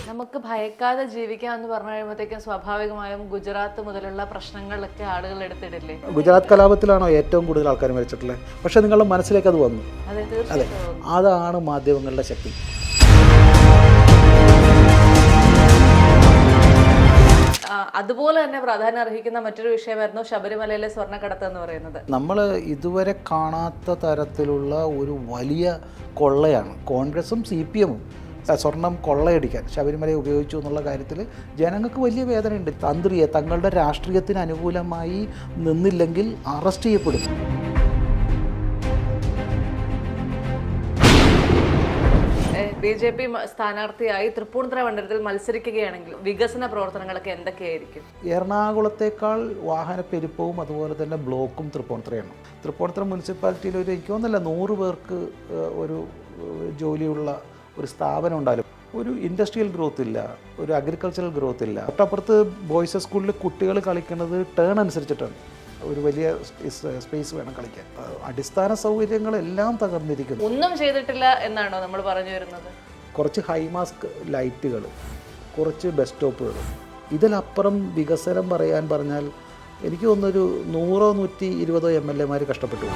നമുക്ക് ഭയക്കാതെ ജീവിക്കാം എന്ന് പറഞ്ഞു കഴിയുമ്പോഴത്തേക്കും സ്വാഭാവികമായും ഗുജറാത്ത് മുതലുള്ള പ്രശ്നങ്ങളിലൊക്കെ ആളുകൾ എടുത്തിടില്ലേ? ഗുജറാത്ത് കലാപത്തിലാണോ ഏറ്റവും കൂടുതൽ ആൾക്കാർ മരിച്ചിട്ടുള്ളത്? പക്ഷേ നിങ്ങളുടെ മനസ്സിലേക്ക് അത് വന്നു. അതെ, അതെ, തീർച്ചയായിട്ടും. അതാണ് മാധ്യമങ്ങളുടെ ശക്തി. അതുപോലെ തന്നെ പ്രാധാന്യം അർഹിക്കുന്ന മറ്റൊരു വിഷയമായിരുന്നു ശബരിമലയിലെ സ്വർണ്ണക്കടത്ത് എന്ന് പറയുന്നത്. നമ്മൾ ഇതുവരെ കാണാത്ത തരത്തിലുള്ള ഒരു വലിയ കൊള്ളയാണ് കോൺഗ്രസും CPM-ഉം സ്വർണം കൊള്ളയടിക്കാൻ ശബരിമലയെ ഉപയോഗിച്ചു എന്നുള്ള കാര്യത്തിൽ ജനങ്ങൾക്ക് വലിയ വേദനയുണ്ട്. തന്ത്രിയെ തങ്ങളുടെ രാഷ്ട്രീയത്തിന് അനുകൂലമായി നിന്നില്ലെങ്കിൽ അറസ്റ്റ് ചെയ്യപ്പെടും. BJP സ്ഥാനാർത്ഥിയായി തൃപ്പൂണിത്തുറ മണ്ഡലത്തിൽ മത്സരിക്കുകയാണെങ്കിൽ വികസന പ്രവർത്തനങ്ങളൊക്കെ എന്തൊക്കെയായിരിക്കും? എറണാകുളത്തേക്കാൾ വാഹനപ്പെരുപ്പവും അതുപോലെ തന്നെ ബ്ലോക്കും തൃപ്പൂണിത്തുറയാണ്. തൃപ്പൂണിത്തുറ മുനിസിപ്പാലിറ്റിയിൽ എനിക്ക് തോന്നുന്നില്ല 100 പേർക്ക് ഒരു ജോലിയുള്ള ഒരു സ്ഥാപനം ഉണ്ടായാലും ഒരു ഇൻഡസ്ട്രിയൽ ഗ്രോത്ത് ഇല്ല, ഒരു അഗ്രികൾച്ചറൽ ഗ്രോത്ത് ഇല്ല. തൊട്ടപ്പുറത്ത് ബോയ്സ് സ്കൂളിൽ കുട്ടികൾ കളിക്കുന്നത് ടേൺ അനുസരിച്ചിട്ടാണ്. ഒരു വലിയ സ്പേസ് വേണം കളിക്കാൻ. അടിസ്ഥാന സൗകര്യങ്ങളെല്ലാം തകർന്നിരിക്കുന്നു. ഒന്നും ചെയ്തിട്ടില്ല എന്നാണോ നമ്മൾ പറഞ്ഞു വരുന്നത്? കുറച്ച് ഹൈമാസ്ക് ലൈറ്റുകൾ, കുറച്ച് ബസ് സ്റ്റോപ്പുകൾ, ഇതിലപ്പുറം വികസനം പറഞ്ഞാൽ എനിക്ക് തോന്നുന്നൊരു 100-120 MLA-മാർ കഷ്ടപ്പെട്ടു.